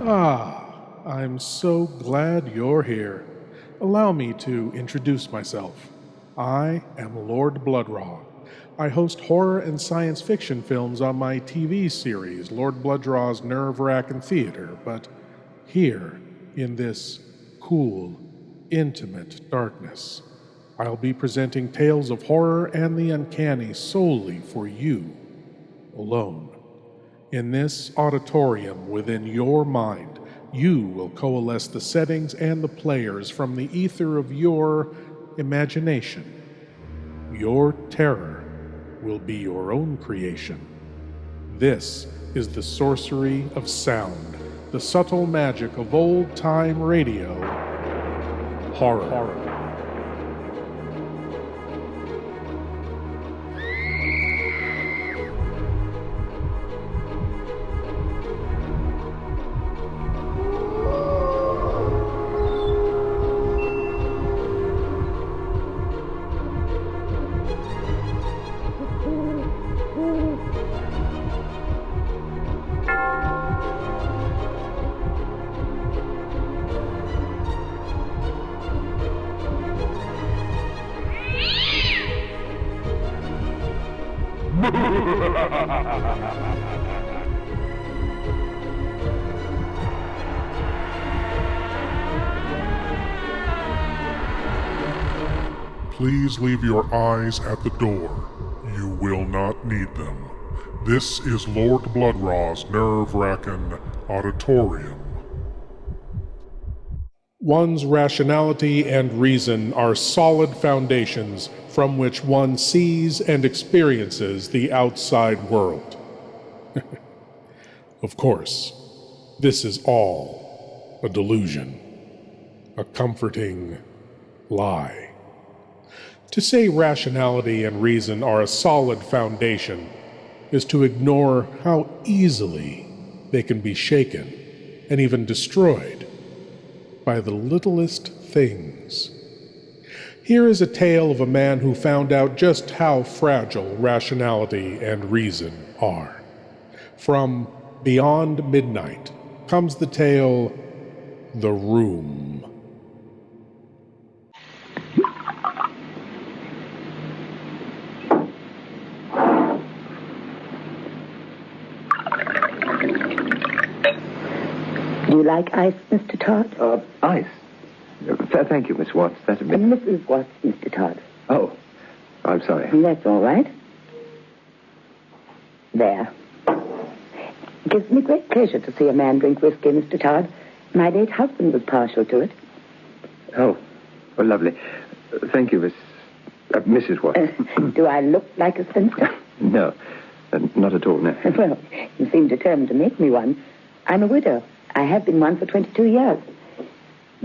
I'm so glad you're here. Allow me to introduce myself. I am Lord Blood-Rah. I host horror and science fiction films on my TV series, Lord Blood-Rah's Wrackin Theater, but here, in this cool, intimate darkness, I'll be presenting tales of horror and the uncanny solely for you, alone. In this auditorium within your mind, you will coalesce the settings and the players from the ether of your imagination. Your terror will be your own creation. This is the sorcery of sound, the subtle magic of old-time radio, horror. Please leave your eyes at the door. You will not need them. This is Lord Blood-Rah's Wrackin Auditorium. One's rationality and reason are solid foundations from which one sees and experiences the outside world. Of course, this is all a delusion, a comforting lie. To say rationality and reason are a solid foundation is to ignore how easily they can be shaken and even destroyed by the littlest things. Here is a tale of a man who found out just how fragile rationality and reason are. From Beyond Midnight comes the tale, The Room. Do you like ice, Mr. Todd? Ice? Thank you, Miss Watts. That's a bit... Mrs. Watts, Mr. Todd. Oh, I'm sorry. That's all right. There. It gives me great pleasure to see a man drink whiskey, Mr. Todd. My late husband was partial to it. Oh, lovely. Thank you, Mrs. Watts. Do I look like a spinster? No, not at all, no. Well, you seem determined to make me one. I'm a widow. I have been one for 22 years.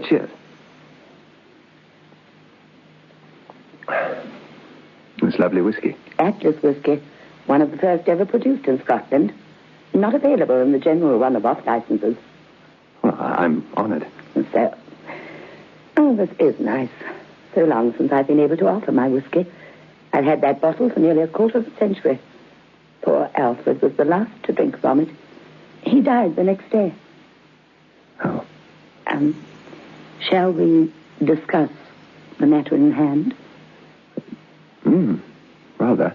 Cheers. It's lovely whiskey. Atlas whiskey, one of the first ever produced in Scotland. Not available in the general run of off licenses. Well, I'm honored. So, this is nice. So long since I've been able to offer my whiskey. I've had that bottle for nearly a quarter of a century. Poor Alfred was the last to drink from it. He died the next day. Oh. Shall we discuss the matter in hand? Rather.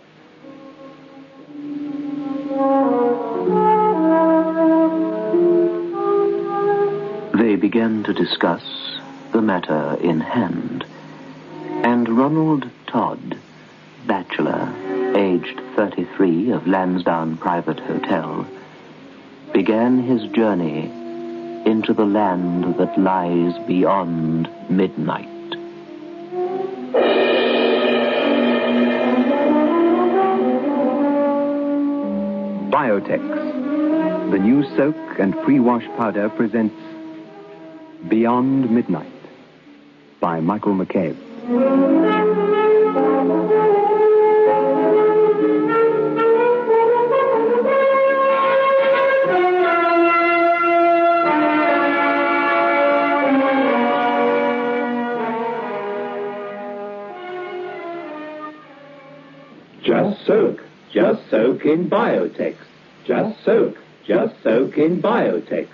They began to discuss the matter in hand, and Ronald Todd, bachelor, aged 33, of Lansdowne Private Hotel, began his journey into the land that lies beyond midnight. Biotex, the new soak and pre-wash powder, presents Beyond Midnight by Michael McCabe. Just soak in Biotex. Just soak in Biotex.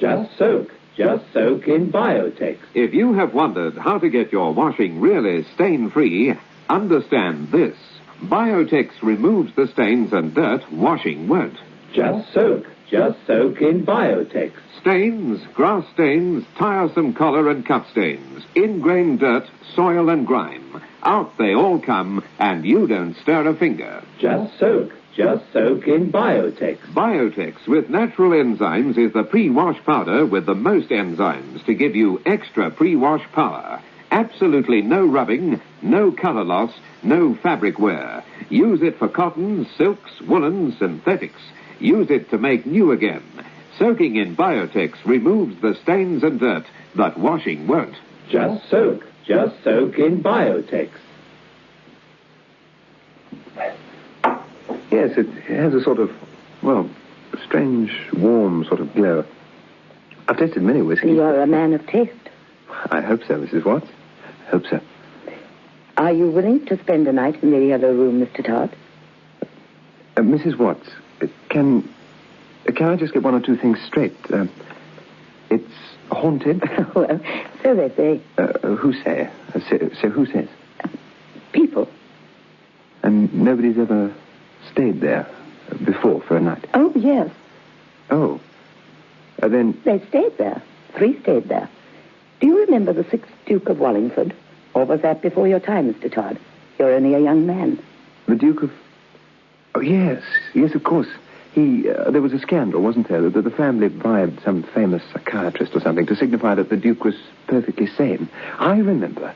Just soak in Biotex. If you have wondered how to get your washing really stain-free, understand this. Biotex removes the stains and dirt washing won't. Just soak in Biotex. Stains, grass stains, tiresome collar and cup stains, ingrained dirt, soil and grime. Out they all come, and you don't stir a finger. Just soak in Biotex. Biotex with natural enzymes is the pre-wash powder with the most enzymes to give you extra pre-wash power. Absolutely no rubbing, no color loss, no fabric wear. Use it for cottons, silks, woolens, synthetics. Use it to make new again. Soaking in Biotex removes the stains and dirt, but washing won't. Just soak in Biotex. Yes, it has a sort of, well, strange, warm sort of glow. I've tasted many whiskeys. You're a man of taste. I hope so, Mrs. Watts. I hope so. Are you willing to spend a night in the yellow room, Mr. Todd? Mrs. Watts, can I just get one or two things straight? It's haunted? Well, so they say. Who say? So who says? People. And nobody's ever stayed there before for a night? Oh, yes. Oh. Then... They stayed there. 3 stayed there. Do you remember the 6th Duke of Wallingford? Or was that before your time, Mr. Todd? You're only a young man. The Duke of... Oh, yes. Yes, of course. There was a scandal, wasn't there? That the family bribed some famous psychiatrist or something to signify that the Duke was perfectly sane. I remember.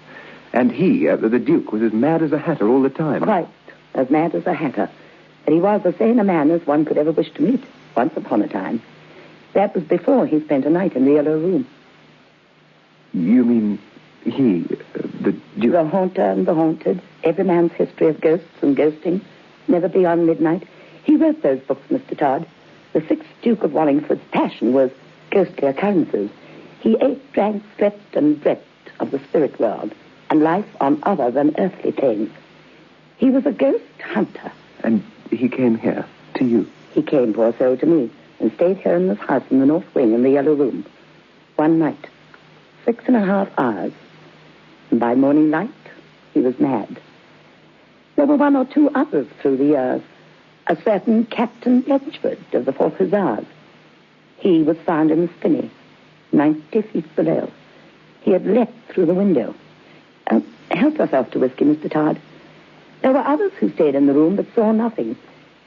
And the Duke, was as mad as a hatter all the time. Quite. As mad as a hatter. And he was as sane a man as one could ever wish to meet, once upon a time. That was before he spent a night in the yellow room. You mean the Duke? The haunter and the haunted, every man's history of ghosts and ghosting, never beyond midnight. He wrote those books, Mr. Todd. The 6th Duke of Wallingford's passion was ghostly occurrences. He ate, drank, slept, and dreamt of the spirit world and life on other than earthly planes. He was a ghost hunter. And he came here, to you? He came, poor soul, to me, and stayed here in this house in the north wing in the yellow room. One night. 6.5 hours. And by morning light, he was mad. There were 1 or 2 others through the years. A certain Captain Bletchford of the 4th Hussars. He was found in the spinney, 90 feet below. He had leapt through the window. Help yourself to whiskey, Mr. Todd. There were others who stayed in the room but saw nothing,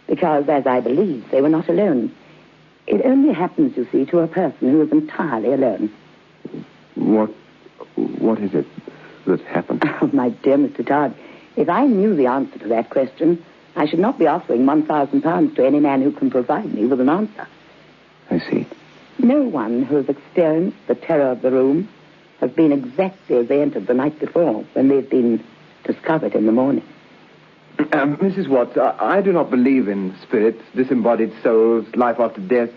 because, as I believe, they were not alone. It only happens, you see, to a person who is entirely alone. What is it that happened? Oh, my dear Mr. Todd, if I knew the answer to that question, I should not be offering £1,000 to any man who can provide me with an answer. I see. No one who has experienced the terror of the room has been exactly as they entered the night before, when they've been discovered in the morning. Mrs. Watts, I do not believe in spirits, disembodied souls, life after death.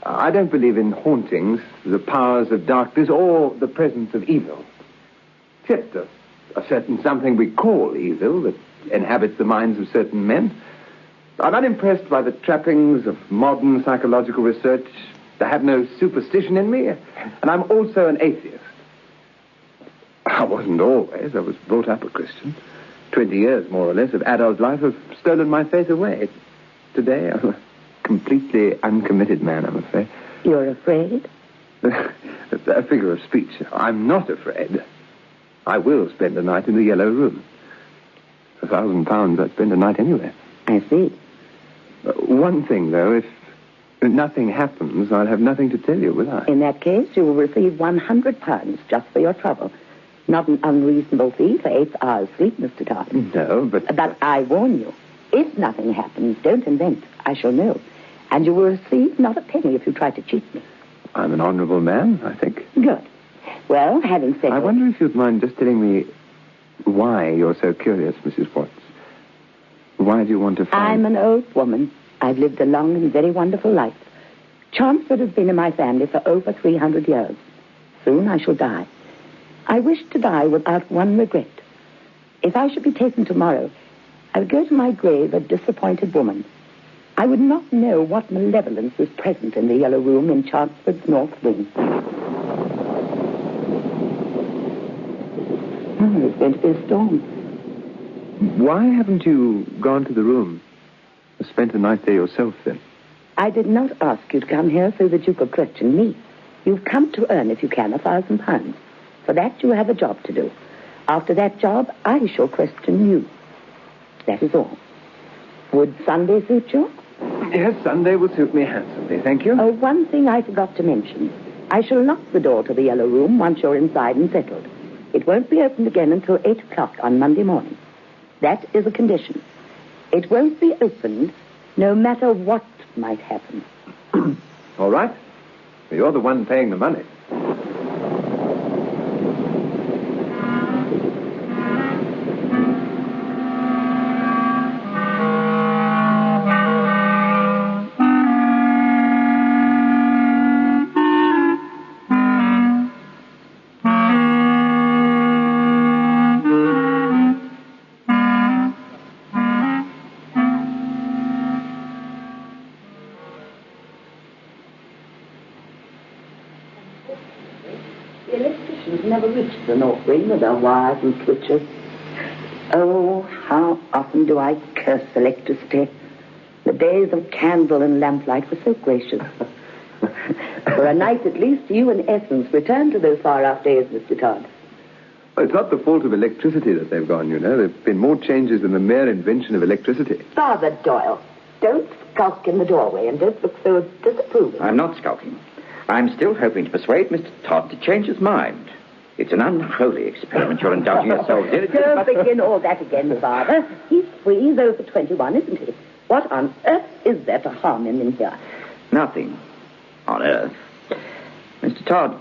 I don't believe in hauntings, the powers of darkness, or the presence of evil. Except a certain something we call evil that inhabits the minds of certain men. I'm unimpressed by the trappings of modern psychological research. I have no superstition in me, and I'm also an atheist. I wasn't always. I was brought up a Christian. 20 years, more or less, of adult life have stolen my faith away. Today, I'm a completely uncommitted man, I'm afraid. You're afraid? A figure of speech. I'm not afraid. I will spend a night in the yellow room. For £1,000, I'd spend a night anywhere. I see. One thing, though, if nothing happens, I'll have nothing to tell you, will I? In that case, you will receive £100 just for your trouble. Not an unreasonable fee for 8 hours' sleep, Mr. Todd. No, but... But I warn you, if nothing happens, don't invent. I shall know. And you will receive not a penny if you try to cheat me. I'm an honorable man, I think. Good. Well, having said... I wonder if you'd mind just telling me why you're so curious, Mrs. Watts. Why do you want to find... I'm an old woman. I've lived a long and very wonderful life. Chelmsford has been in my family for over 300 years. Soon I shall die. I wish to die without one regret. If I should be taken tomorrow, I would go to my grave a disappointed woman. I would not know what malevolence was present in the yellow room in Chancellor's north wing. Oh, there's going to be a storm. Why haven't you gone to the room? Spent a night there yourself, then? I did not ask you to come here so that you could question me. You've come to earn, if you can, £1,000. For that, you have a job to do. After that job, I shall question you. That is all. Would Sunday suit you? Yes, Sunday will suit me handsomely, thank you. Oh, one thing I forgot to mention. I shall lock the door to the yellow room once you're inside and settled. It won't be opened again until 8 o'clock on Monday morning. That is a condition. It won't be opened no matter what might happen. All right. You're the one paying the money. The electricians never reached the north wing with their wires and switches. Oh, how often do I curse electricity. The days of candle and lamplight were so gracious. For a night at least, you in essence return to those far-off days, Mr. Todd. Well, it's not the fault of electricity that they've gone, you know. There have been more changes than the mere invention of electricity. Father Doyle, don't skulk in the doorway and don't look so disapproving. I'm not skulking. I'm still hoping to persuade Mr. Todd to change his mind. It's an unholy experiment you're indulging yourselves in. Don't begin all that again, Father. He's free, though for 21, isn't he? What on earth is there to harm him in here? Nothing on earth. Mr. Todd,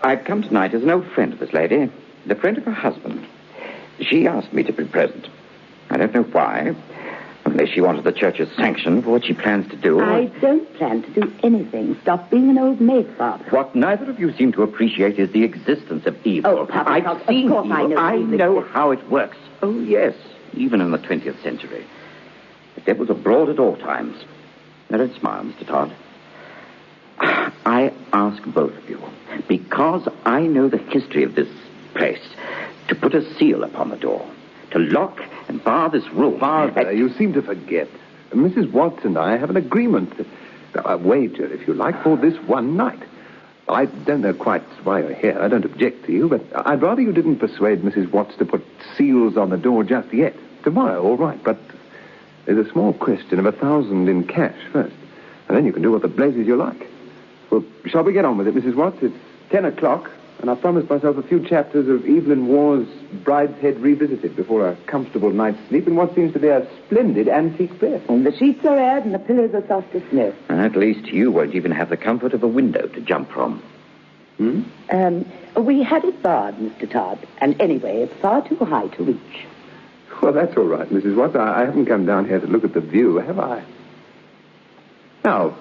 I've come tonight as an old friend of this lady, the friend of her husband. She asked me to be present. I don't know why, unless she wanted the church's sanction for what she plans to do. I don't plan to do anything. Stop being an old maid, Father. What neither of you seem to appreciate is the existence of evil. Oh, Papa, I've seen of course evil. I know how it works. Oh, yes, even in the 20th century. The devil's abroad at all times. Now, don't smile, Mr. Todd. I ask both of you, because I know the history of this place, to put a seal upon the door, to lock and bar this room. Father, you seem to forget. Mrs. Watts and I have an agreement, a wager, if you like, for this one night. I don't know quite why you're here. I don't object to you, but I'd rather you didn't persuade Mrs. Watts to put seals on the door just yet. Tomorrow, all right, but there's a small question of $1,000 in cash first, and then you can do what the blazes you like. Well, shall we get on with it, Mrs. Watts? It's 10 o'clock, and I've promised myself a few chapters of Evelyn Waugh's Brideshead Revisited before a comfortable night's sleep in what seems to be a splendid antique bed. And the sheets are aired and the pillows are soft as snow. At least you won't even have the comfort of a window to jump from. We had it barred, Mr. Todd, and anyway, it's far too high to reach. Well, that's all right, Mrs. Watts. I haven't come down here to look at the view, have I? Now,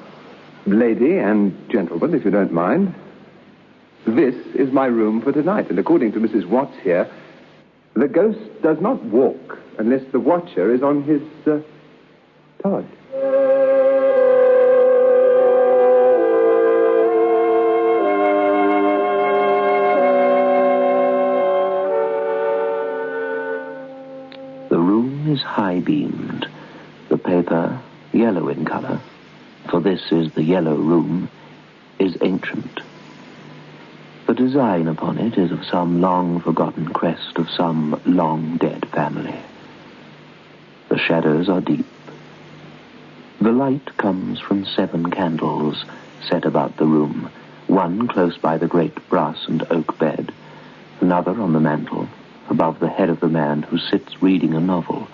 lady and gentlemen, if you don't mind, this is my room for tonight, and according to Mrs. Watts here, the ghost does not walk unless the watcher is on his, Todd. The room is high-beamed, the paper yellow in color, for this is the yellow room, is ancient. The design upon it is of some long-forgotten crest of some long-dead family. The shadows are deep. The light comes from 7 candles set about the room, one close by the great brass and oak bed, another on the mantel, above the head of the man who sits reading a novel,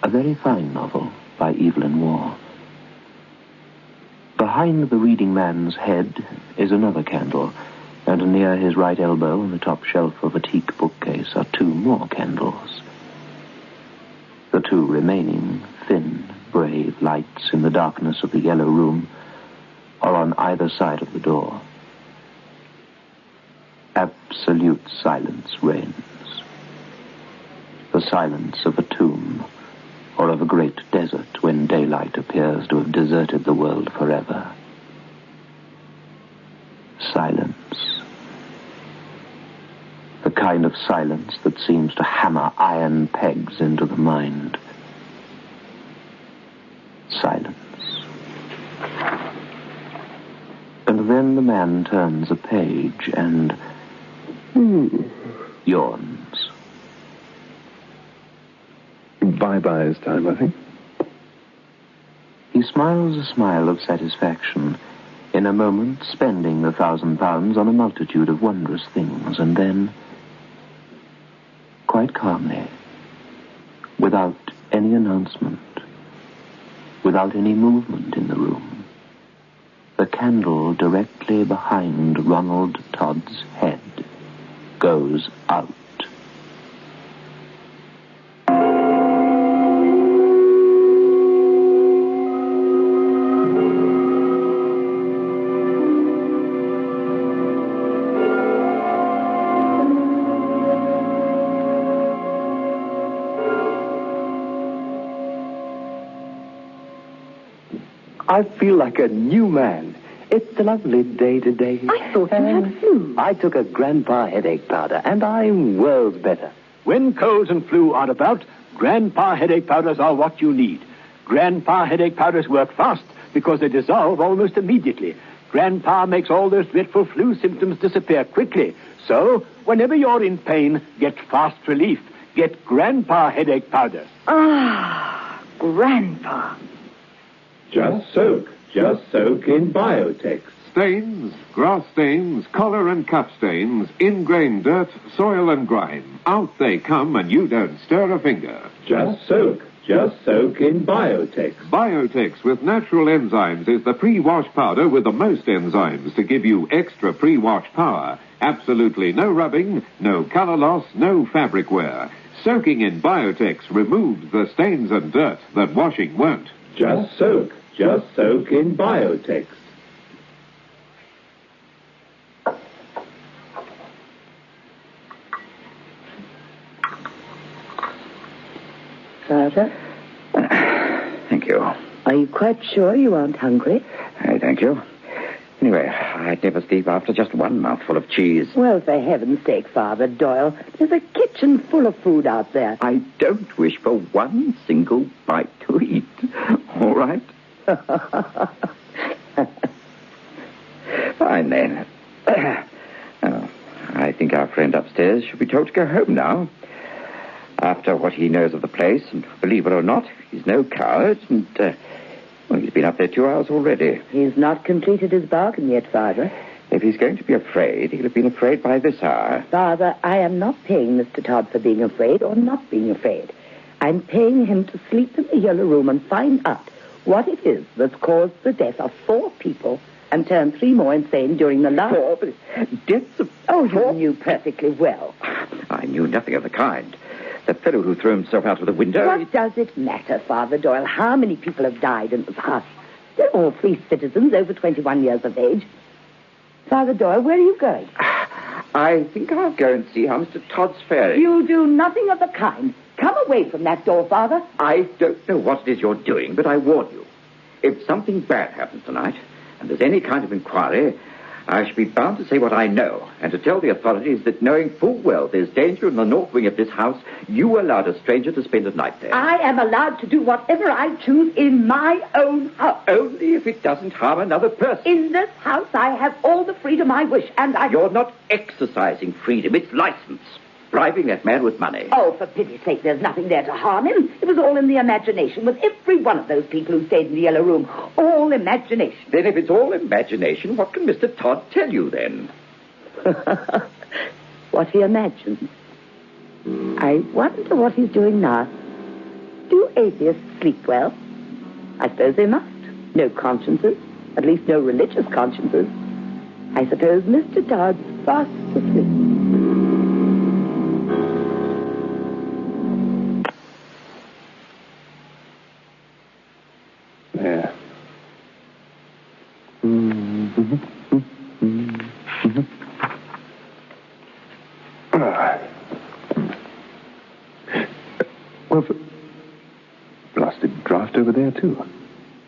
a very fine novel by Evelyn Waugh. Behind the reading man's head is another candle, and near his right elbow on the top shelf of a teak bookcase are 2 more candles. The 2 remaining, thin, brave lights in the darkness of the yellow room are on either side of the door. Absolute silence reigns. The silence of a tomb or of a great desert when daylight appears to have deserted the world forever. Silence. The kind of silence that seems to hammer iron pegs into the mind. Silence. And then the man turns a page and yawns. Bye-bye is time, I think. He smiles a smile of satisfaction, in a moment spending the £1,000 on a multitude of wondrous things, and then, quite calmly, without any announcement, without any movement in the room, the candle directly behind Ronald Todd's head goes out. I feel like a new man. It's a lovely day today. I thought you had flu. I took a Grandpa headache powder, and I'm worlds better. When colds and flu are about, Grandpa headache powders are what you need. Grandpa headache powders work fast because they dissolve almost immediately. Grandpa makes all those dreadful flu symptoms disappear quickly. So, whenever you're in pain, get fast relief. Get Grandpa headache powder. Ah, Grandpa. Just soak in Biotex. Stains, grass stains, collar and cup stains, ingrained dirt, soil and grime. Out they come and you don't stir a finger. Just soak in Biotex. Biotex with natural enzymes is the pre-wash powder with the most enzymes to give you extra pre-wash power. Absolutely no rubbing, no color loss, no fabric wear. Soaking in Biotex removes the stains and dirt that washing won't. Just soak in Biotex. Father, Thank you. are you quite sure you aren't hungry? Thank you. Anyway, I'd never sleep after just one mouthful of cheese. Well, for heaven's sake, Father Doyle, there's a kitchen full of food out there. I don't wish for one single bite to eat. All right? Fine, then. I think our friend upstairs should be told to go home now. After what he knows of the place, and believe it or not, he's no coward, and, he's been up there 2 hours already. He's not completed his bargain yet, Father. If he's going to be afraid, he'll have been afraid by this hour. Father, I am not paying Mr. Todd for being afraid or not being afraid. I'm paying him to sleep in the yellow room and find out what it is that's caused the death of 4 people and turned 3 more insane during the last... 4? But deaths of... Oh, you knew perfectly well. I knew nothing of the kind. The fellow who threw himself out of the window... What does it matter, Father Doyle, how many people have died in this house? They're all free citizens over 21 years of age. Father Doyle, where are you going? I think I'll go and see how Mr. Todd's faring. You'll do nothing of the kind. Come away from that door, Father. I don't know what it is you're doing, but I warn you. If something bad happens tonight, and there's any kind of inquiry, I shall be bound to say what I know, and to tell the authorities that knowing full well there's danger in the north wing of this house, you allowed a stranger to spend a night there. I am allowed to do whatever I choose in my own house. Only if it doesn't harm another person. In this house, I have all the freedom I wish, and I... You're not exercising freedom, it's license. Bribing that man with money. Oh, for pity's sake, there's nothing there to harm him. It was all in the imagination, with every one of those people who stayed in the yellow room. All imagination. Then if it's all imagination, what can Mr. Todd tell you then? What he imagines. I wonder what he's doing now. Do atheists sleep well? I suppose they must. No consciences. At least no religious consciences. I suppose Mr. Todd's fast asleep. There. Well, over there, too.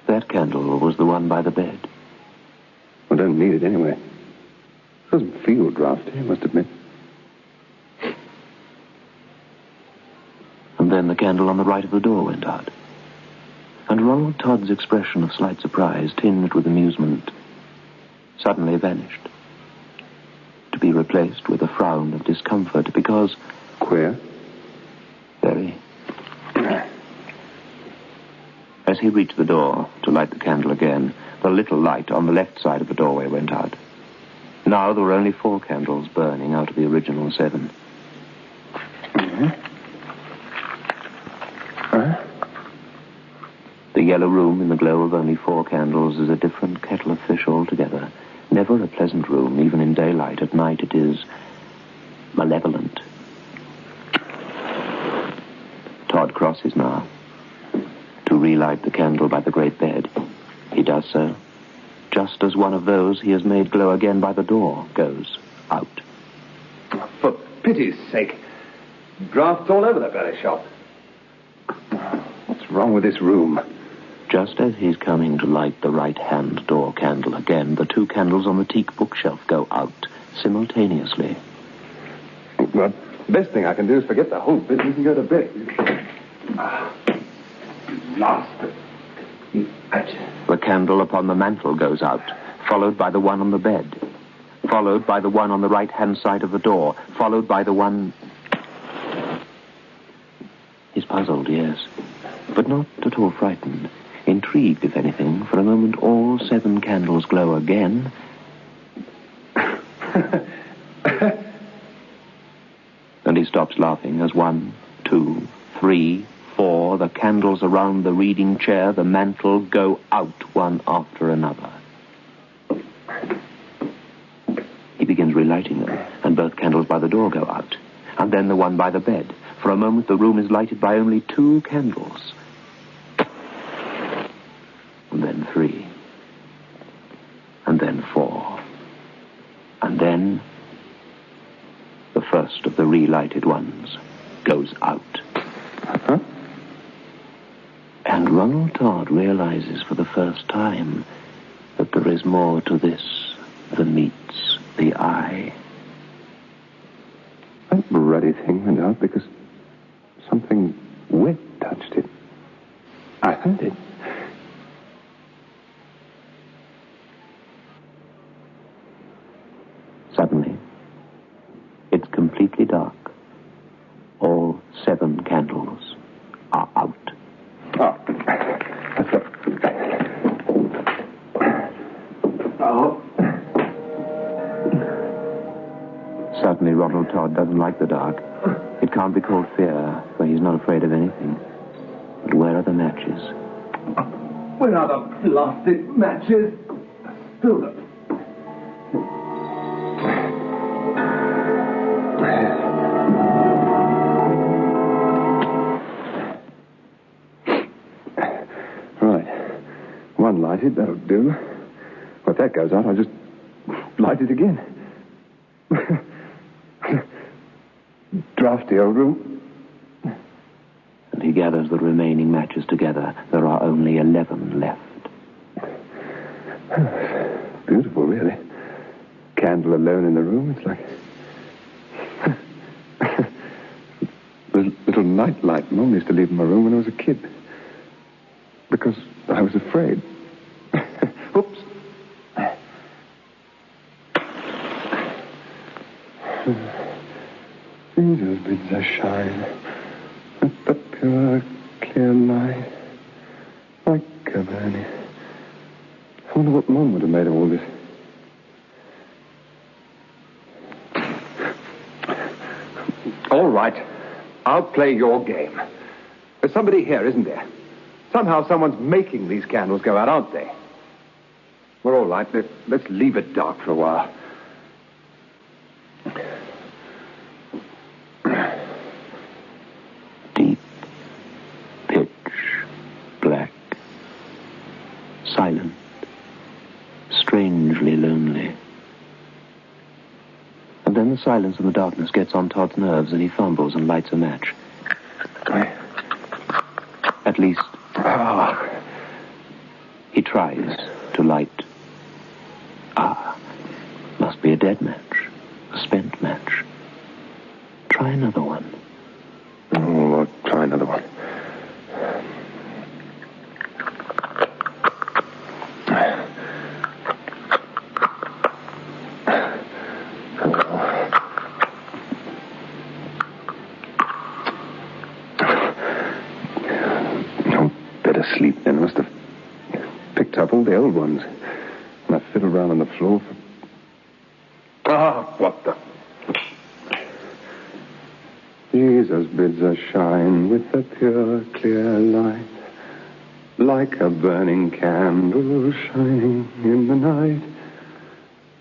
That candle was the one by the bed. I don't need it anyway. It doesn't feel drafty, I must admit. And then the candle on the right of the door went out. And Ronald Todd's expression of slight surprise, tinged with amusement, suddenly vanished, to be replaced with a frown of discomfort, because... Queer? Very. As he reached the door to light the candle again, the little light on the left side of the doorway went out. Now there were only 4 candles burning out of the original 7. The yellow room in the glow of only 4 candles is a different kettle of fish altogether. Never a pleasant room, even in daylight. At night it is malevolent. Todd crosses now to relight the candle by the great bed. He does so, just as one of those he has made glow again by the door goes out. For pity's sake. Drafts all over the very shop. What's wrong with this room? Just as he's coming to light the right-hand door candle again, the 2 candles on the teak bookshelf go out simultaneously. Well, the best thing I can do is forget the whole business and go to bed. Master. The candle upon the mantel goes out, followed by the one on the bed, followed by the one on the right-hand side of the door, followed by the one... He's puzzled, yes, but not at all frightened. Intrigued, if anything. For a moment, all 7 candles glow again. And he stops laughing as 1, 2, 3, 4, the candles around the reading chair, the mantel, go out one after another. He begins relighting them, and both candles by the door go out. And then the one by the bed. For a moment, the room is lighted by only 2 candles. And then 3. And then 4. And then the first of the relighted ones goes out. Huh? And Ronald Todd realizes for the first time that there is more to this than meets the eye. That ruddy thing went out because something wet touched it. I heard it. Suddenly, it's completely dark. All 7 candles are out. Oh. Oh. Suddenly, Ronald Todd doesn't like the dark. It can't be called fear, for he's not afraid of anything. But where are the matches? Where are the blasted matches? Hold up. Right. One lighted, that'll do. Well, if that goes out, I'll just light it again. Drafty old room. And he gathers the remaining matches together. There are only 11 left. Beautiful, really. Candle alone in the room, it's like... the little night light Mom used to leave in my room when I was a kid. Because I was afraid. Oops. Jesus bids us shine at the pure, clear light, like a burning. I wonder what Mom would have made of all this. All right. I'll play your game. There's somebody here, isn't there? Somehow someone's making these candles go out, aren't they? Well, all right. Let's leave it dark for a while. Deep, pitch, black, silent, strangely lonely. And then the silence and the darkness gets on Todd's nerves, and he fumbles and lights a match. At least... Oh. tries to light. Ah, must be a dead match, a spent match. Try another one. Oh, I'll try another one. Sleep then. I must have picked up all the old ones. And I fiddled around on the floor for... Ah, what the... Jesus bids us shine with a pure, clear light, like a burning candle shining in the night.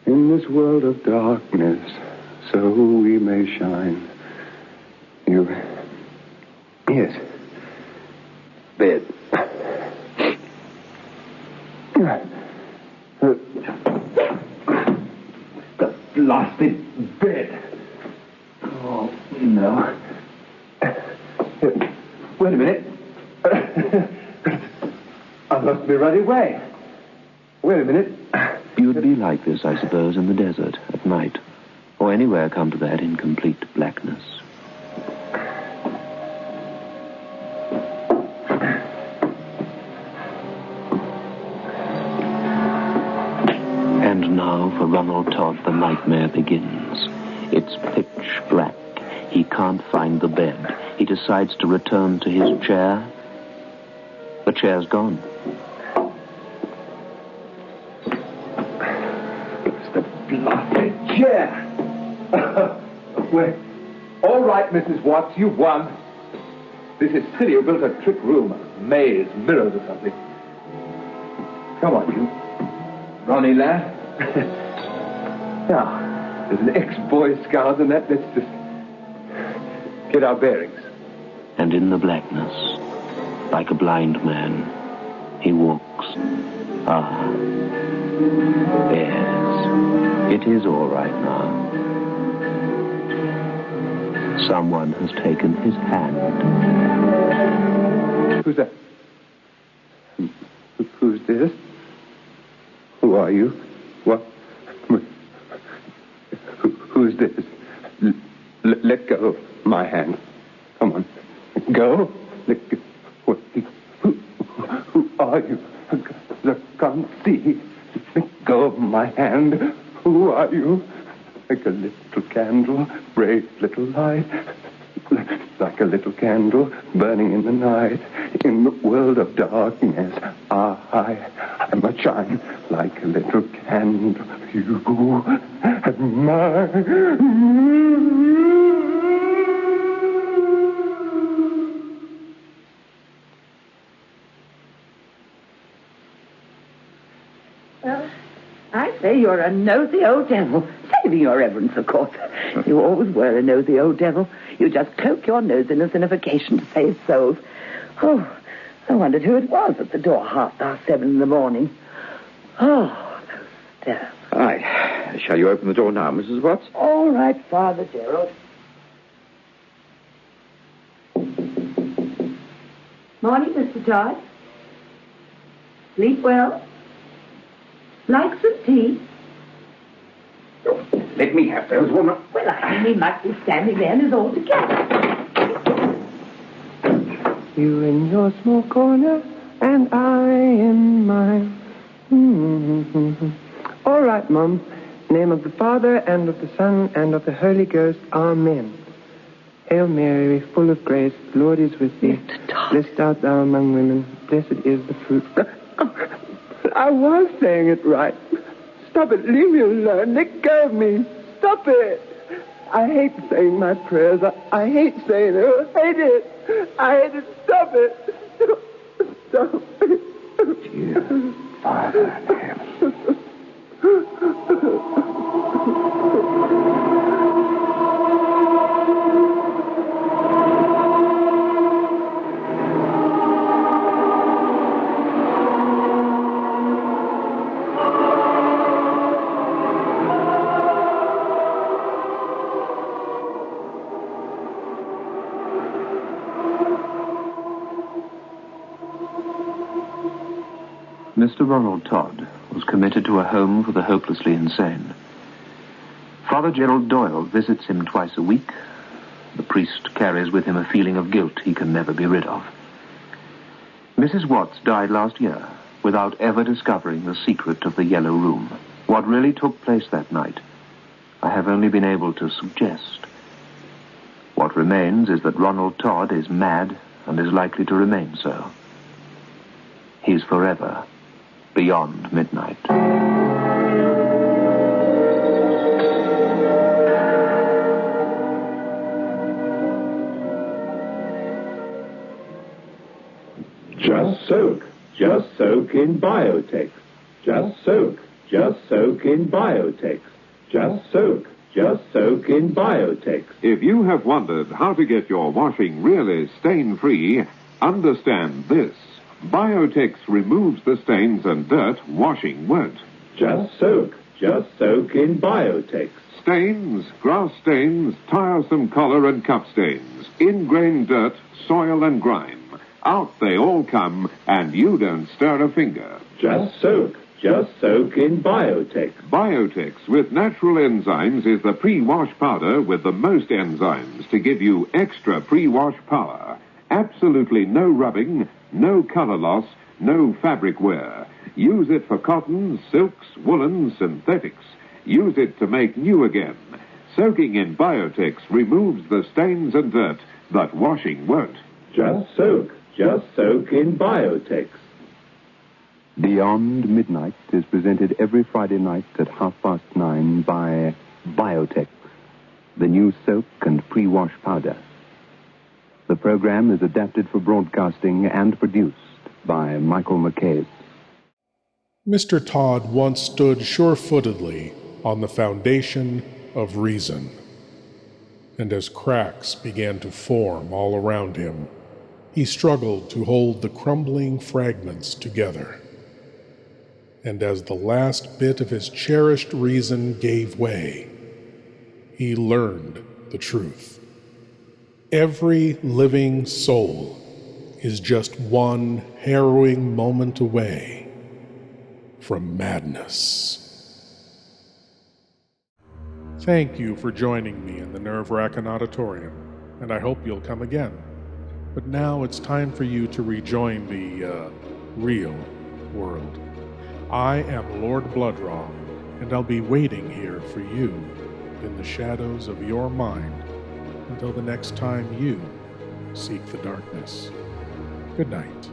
In this world of darkness, so we may shine. You... Yes. Bed. The blasted bed. Oh, no. Wait a minute. I lost me right away. Wait a minute. You'd be like this, I suppose, in the desert, at night, or anywhere come to that in complete blackness. And now, for Ronald Todd, the nightmare begins. It's pitch black. He can't find the bed. He decides to return to his chair. The chair's gone. It's the blasted chair. Well, all right, Mrs. Watts, you won. This is silly. You built a trick room, a maze, mirrors or something. Come on, you. Ronnie, lad. Now, there's an ex-Boy Scout and that. Let's just get our bearings. And in the blackness, like a blind man, he walks. Ah, yes, it is all right now. Someone has taken his hand. Who's that? Who's this? Who are you? What? Who's this? Let go of my hand. Come on. Go. Let go. Who are you? I can't see. Let go of my hand. Who are you? Like a little candle, brave little light. Like a little candle burning in the night. In the world of darkness, I must shine like a little candle. You and mine. Well, I say you're a nosy old devil. Saving your reverence, of course. You always were a nosy old devil. You just cloak your nosiness in a vacation to save souls. Oh, I wondered who it was at the door 7:30 in the morning. Oh, those stairs. Aye. Shall you open the door now, Mrs. Watts? All right, Father Gerald. Morning, Mr. Todd. Sleep well? Like some tea? Let me have those, woman. Well, I mean, he might be standing there and is all together. You in your small corner, and I in mine. All right, Mum. Name of the Father, and of the Son, and of the Holy Ghost. Amen. Hail Mary, full of grace, the Lord is with thee. Blessed art thou among women. Blessed is the fruit. I was saying it right. Stop it. Leave me alone. Let go of me. Stop it. I hate saying my prayers. I hate saying it. I hate it. I hate it. Stop it. Stop it. Dear Father in heaven. Mr. Ronald Todd was committed to a home for the hopelessly insane. Father Gerald Doyle visits him twice a week. The priest carries with him a feeling of guilt he can never be rid of. Mrs. Watts died last year without ever discovering the secret of the Yellow Room. What really took place that night, I have only been able to suggest. What remains is that Ronald Todd is mad and is likely to remain so. He's forever beyond midnight. Just soak in Biotex. Just soak in Biotex. Just soak in Biotex. If you have wondered how to get your washing really stain-free, understand this. Biotex removes the stains and dirt washing won't. Just soak in Biotex. Stains, grass stains, tiresome collar and cup stains, ingrained dirt, soil and grime. Out they all come, and you don't stir a finger. Just soak in Biotex. Biotex with natural enzymes is the pre-wash powder with the most enzymes to give you extra pre-wash power. Absolutely no rubbing, no color loss, no fabric wear. Use it for cottons, silks, woolens, synthetics. Use it to make new again. Soaking in Biotex removes the stains and dirt that washing won't. Just soak in Biotex. Beyond Midnight is presented every Friday night at 9:30 by Biotex, the new soap and pre-wash powder. The program is adapted for broadcasting and produced by Michael McCabe. Mr. Todd once stood sure-footedly on the foundation of reason, and as cracks began to form all around him, he struggled to hold the crumbling fragments together. And as the last bit of his cherished reason gave way, he learned the truth. Every living soul is just one harrowing moment away from madness. Thank you for joining me in the Wrackin Auditorium, and I hope you'll come again. But now it's time for you to rejoin the, real world. I am Lord Blood-Rah, and I'll be waiting here for you in the shadows of your mind until the next time you seek the darkness. Good night.